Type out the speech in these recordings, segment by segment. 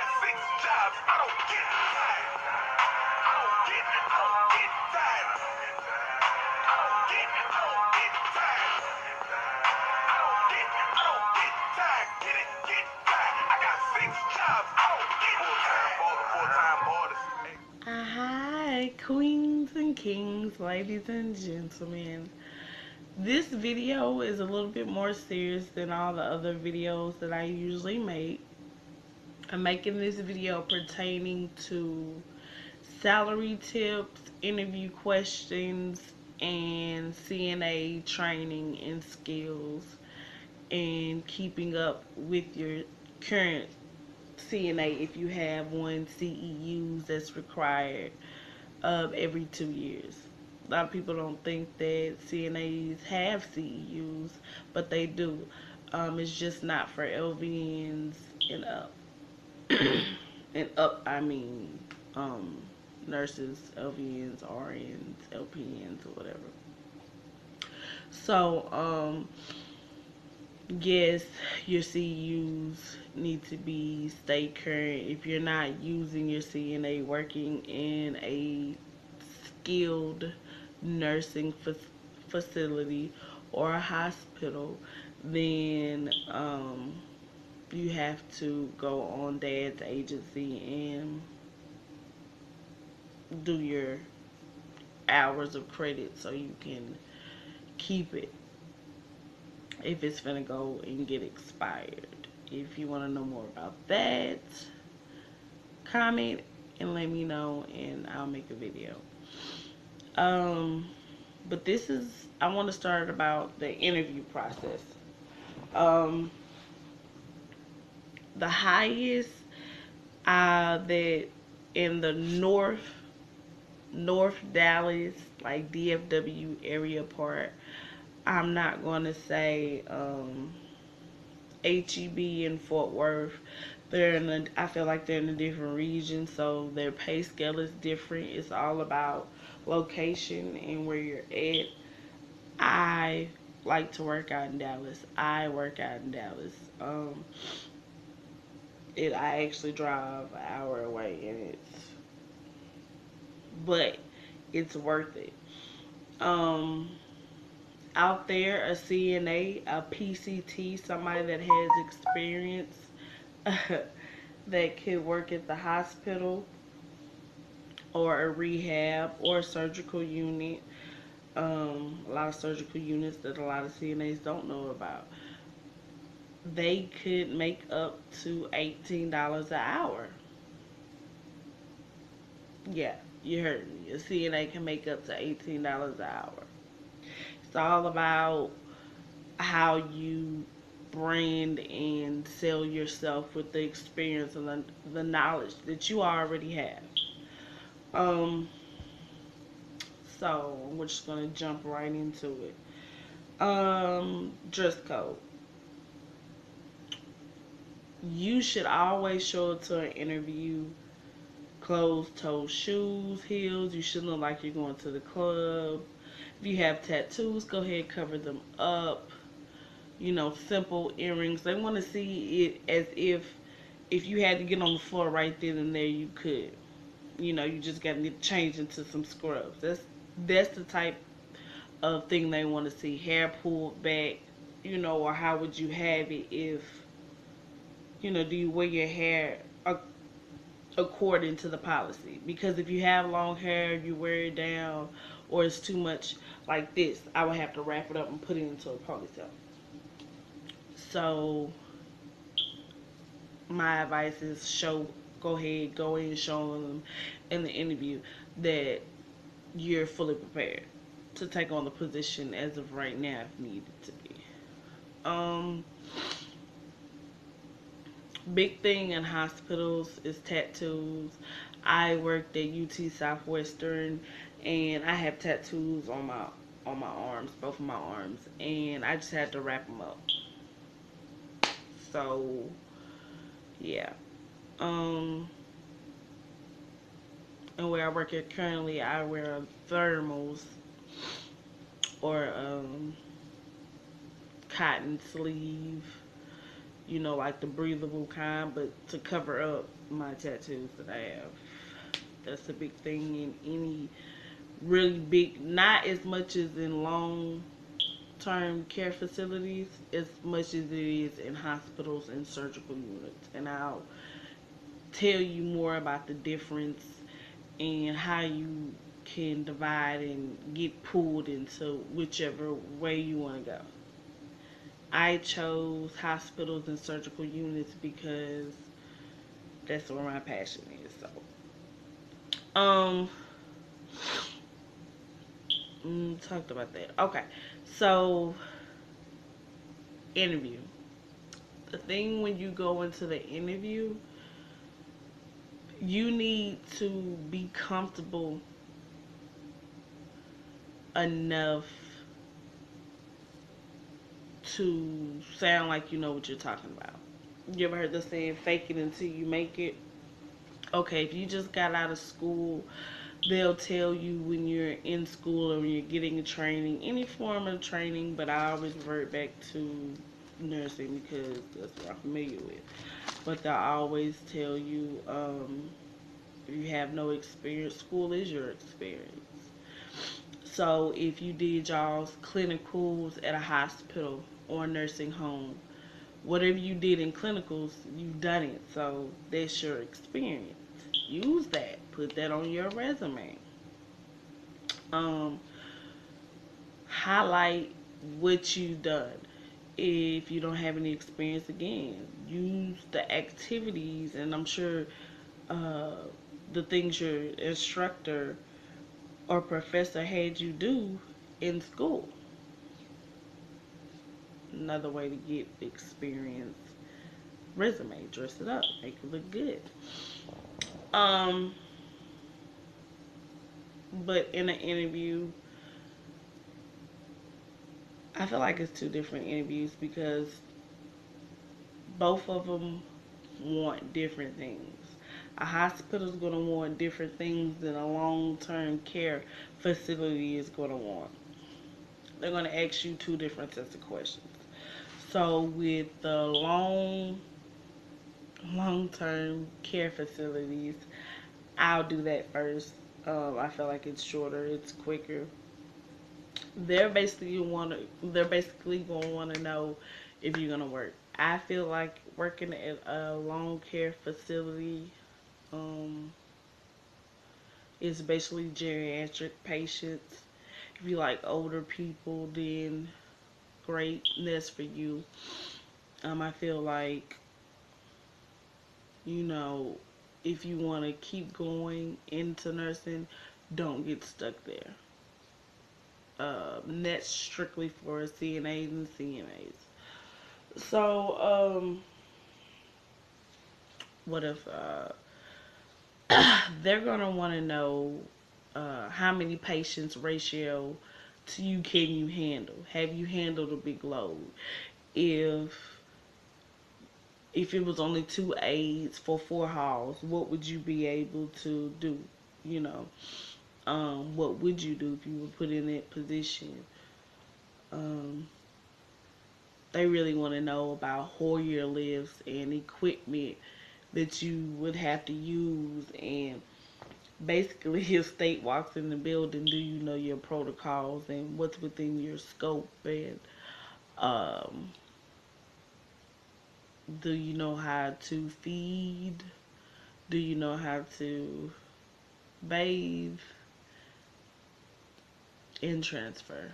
got 6 jobs. I don't get tired. I don't get tired. I don't get tired. I don't get tired. Get tired. I got 6 jobs. I don't get tired. Full-time orders. Hi, queens and kings, ladies and gentlemen. This video is a little bit more serious than all the other videos that I usually make. I'm making this video pertaining to salary tips, interview questions, and CNA training and skills, and keeping up with your current CNA if you have one, CEUs that's required every 2 years. A lot of people don't think that CNAs have CEUs, but they do. It's just not for LVNs and up. And up, I mean nurses, LVNs, RNs, LPNs, or whatever. So, yes, your CEUs need to be stay current. If you're not using your CNA working in a skilled nursing facility or a hospital, then you have to go on dad's agency and do your hours of credit so you can keep it if it's gonna go and get expired. If you want to know more about that, comment and let me know and I'll make a video. But this is, I want to start about the interview process. Um, the highest that in the North Dallas, like DFW area part, I'm not going to say HEB and Fort Worth. I feel like they're in a different region, so their pay scale is different. It's all about location and where you're at. I like to work out in Dallas. I work out in Dallas. I actually drive an hour away, and but it's worth it. Um, Out there, a CNA, a PCT, somebody that has experience that could work at the hospital or a rehab or a surgical unit. A lot of surgical units that a lot of CNAs don't know about. They could make up to $18 an hour. Yeah, you heard me. A CNA can make up to $18 an hour. It's all about how you brand and sell yourself with the experience and the knowledge that you already have. Um, so we're just gonna jump right into it. Dress code. You should always show up to an interview closed-toe shoes, heels. You shouldn't look like you're going to the club. If you have tattoos, go ahead, cover them up. Simple earrings. They want to see it as if you had to get on the floor right then and there, you could. You just got to change into some scrubs. That's the type of thing they want to see. Hair pulled back, or how would you have it if, do you wear your hair according to the policy? Because if you have long hair, you wear it down, or it's too much like this, I would have to wrap it up and put it into a ponytail. So my advice is go ahead, go in and show them in the interview that you're fully prepared to take on the position as of right now if needed to be. Big thing in hospitals is tattoos. I worked at UT Southwestern and I have tattoos on my arms, both of my arms, and I just had to wrap them up. So yeah. Um, and where I work at currently, I wear thermals or cotton sleeve, like the breathable kind, but to cover up my tattoos that I have. That's a big thing in any really big, not as much as in long term care facilities, as much as it is in hospitals and surgical units. And I'll tell you more about the difference and how you can divide and get pulled into whichever way you want to go. I chose hospitals and surgical units because that's where my passion is. Um, talked about that. Okay, so interview. The thing when you go into the interview, you need to be comfortable enough to sound like you know what you're talking about. You ever heard the saying, fake it until you make it? Okay, if you just got out of school, they'll tell you when you're in school or when you're getting a training, any form of training, but I always revert back to nursing because that's what I'm familiar with. But they'll always tell you, if you have no experience, school is your experience. So if you did y'all's clinicals at a hospital or a nursing home, whatever you did in clinicals, you've done it. So that's your experience. Use that. Put that on your resume. Um, Highlight what you've done. If you don't have any experience, again, use the activities, and I'm sure uh, the things your instructor or professor had you do in school. Another way to get experience. Resume, dress it up, make it look good. Um, but in an interview, I feel like it's two different interviews because both of them want different things. A hospital is going to want different things than a long-term care facility is going to want. They're going to ask you two different sets of questions. So with the long-term care facilities, I'll do that first. I feel like it's shorter, it's quicker. They're basically going to want to know if you're going to work. I feel like working at a long care facility um, is basically geriatric patients. If you like older people, then great, that's for you. I feel like, you know, if you want to keep going into nursing, don't get stuck there. That's strictly for CNAs and CNAs. So, what if they're gonna want to know how many patients ratio to you can you handle? Have you handled a big load? If if it was only two aides for four halls, what would you be able to do? You know, what would you do if you were put in that position? Um, they really want to know about Hoyer lifts and equipment that you would have to use, and basically if state walks in the building, do you know your protocols and what's within your scope, and um, do you know how to feed, do you know how to bathe, and transfer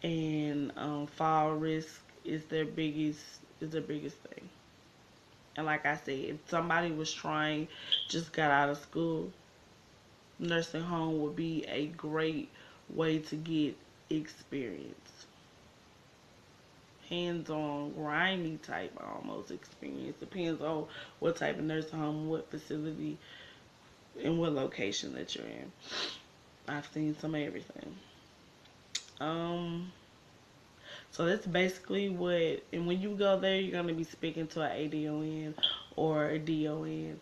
and fall risk is their biggest thing. And like I said, if somebody was trying, just got out of school, nursing home would be a great way to get experience. Hands on, grimy type almost experience. Depends on what type of nursing home, what facility, and what location that you're in. I've seen some of everything. Um, so that's basically what, and when you go there, you're going to be speaking to an ADON or a DON,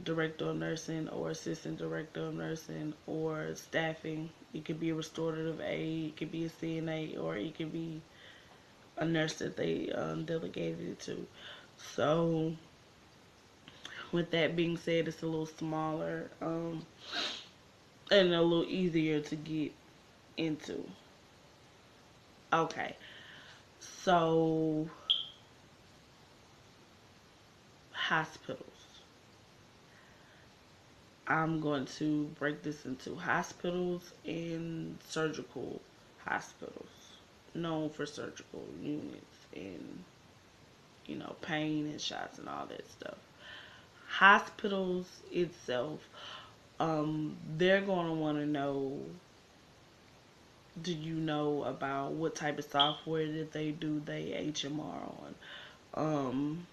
director of nursing or assistant director of nursing or staffing. It could be a restorative aide, it could be a CNA, or it could be a nurse that they delegated it to. So, with that being said, it's a little smaller and a little easier to get into. Okay, so hospitals. I'm going to break this into hospitals and surgical hospitals, known for surgical units and, pain and shots and all that stuff. Hospitals itself, they're going to want to know, do you know about what type of software that they do they HMR on?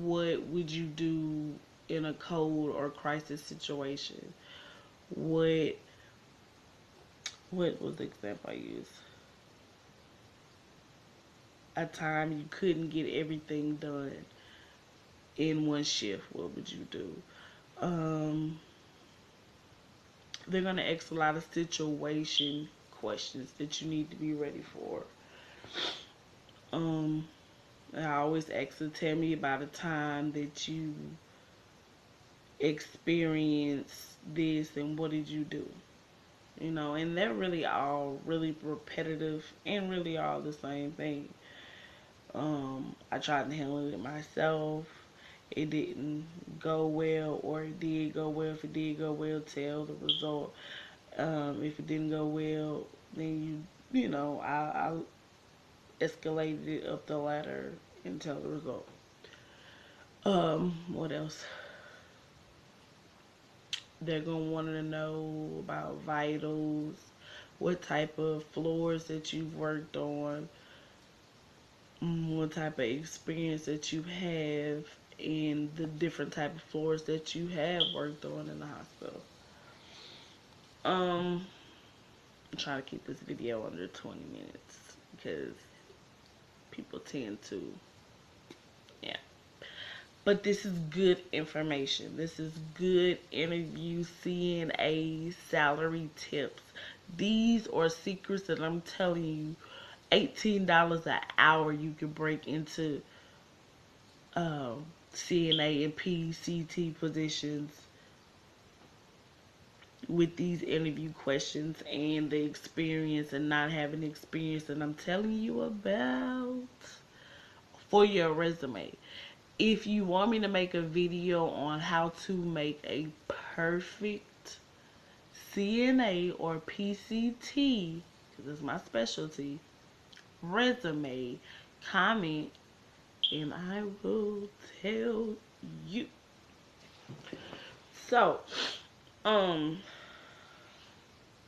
What would you do in a code or crisis situation? What what was the example I used? A time you couldn't get everything done in one shift, what would you do? Um, they're gonna ask a lot of situation questions that you need to be ready for. Um, I always ask to tell me about a time that you experienced this and what did you do? And they're really all really repetitive and really all the same thing. I tried to handle it myself. It didn't go well, or it did go well. If it did go well, tell the result. If it didn't go well, then I escalated it up the ladder and tell the result. What else? They're gonna want to know about vitals, what type of floors that you've worked on, what type of experience that you have, and the different type of floors that you have worked on in the hospital. Um, I'm trying to keep this video under 20 minutes because people tend to, yeah. But this is good information. This is good interview CNA salary tips. These are secrets that I'm telling you. $18 an hour you can break into CNA and PCT positions with these interview questions and the experience and not having experience that I'm telling you about for your resume. If you want me to make a video on how to make a perfect CNA or PCT, because it's my specialty, resume, comment, and I will tell you. So, um,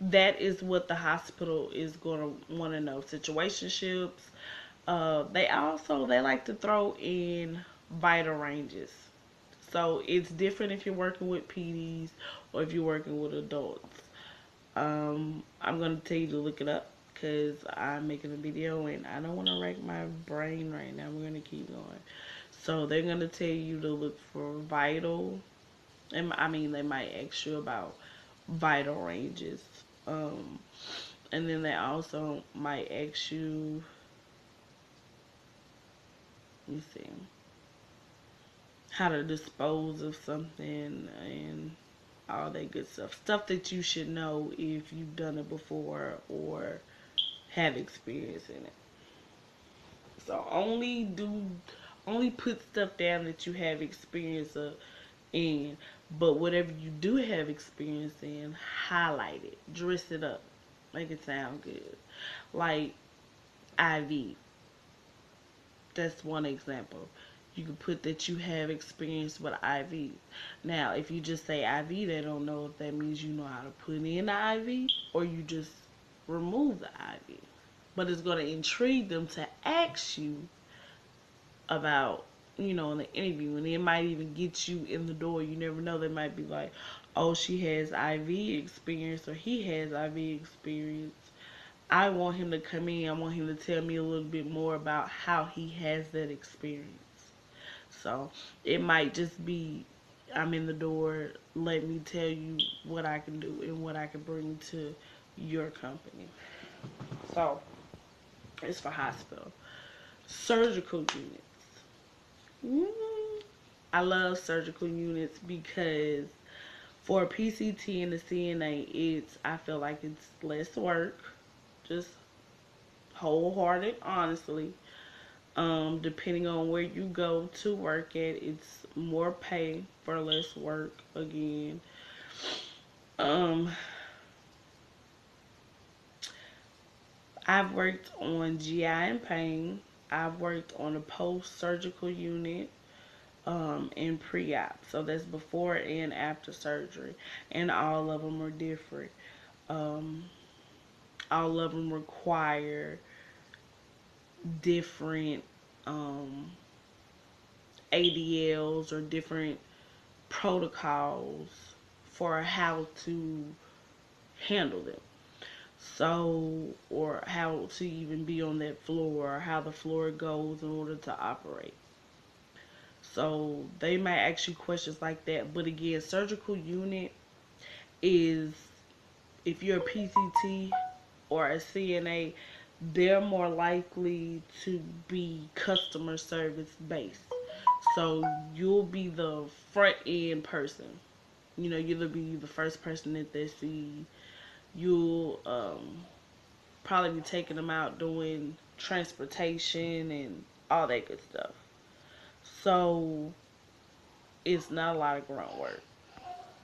that is what the hospital is going to want to know. Situationships. They like to throw in vital ranges. So it's different if you're working with PDs or if you're working with adults. I'm gonna tell you to look it up because I'm making a video and I don't want to rack my brain right now. We're gonna keep going. So they're gonna tell you to look for vital, and they might ask you about vital ranges. Um, and then they also might ask you, let me see, how to dispose of something and all that good stuff. Stuff that you should know if you've done it before or have experience in it. So only put stuff down that you have experience in, but whatever you do have experience in, highlight it, dress it up, make it sound good. Like IV. That's one example. You can put that you have experience with IV. Now, if you just say IV, they don't know if that means you know how to put in the IV or you just remove the IV. But it's going to intrigue them to ask you about, in the interview. And it might even get you in the door. You never know. They might be like, oh, she has IV experience or he has IV experience. I want him to come in. I want him to tell me a little bit more about how he has that experience. So it might just be, I'm in the door. Let me tell you what I can do and what I can bring to your company. So It's for hospital. Surgical units. I love surgical units because for a PCT and a CNA, I feel like it's less work. Just wholehearted, honestly. Depending on where you go to work at, it's more pay for less work again. Um, I've worked on GI and pain. I've worked on a post-surgical unit, and pre-op. So that's before and after surgery. And all of them are different. Um, all of them require different ADLs or different protocols for how to handle them. So, or how to even be on that floor, or how the floor goes in order to operate. So, they might ask you questions like that. But again, surgical unit is, if you're a PCT or a CNA, they're more likely to be customer service based. So you'll be the front end person. You'll be the first person that they see. You'll probably be taking them out doing transportation and all that good stuff. So it's not a lot of grunt work.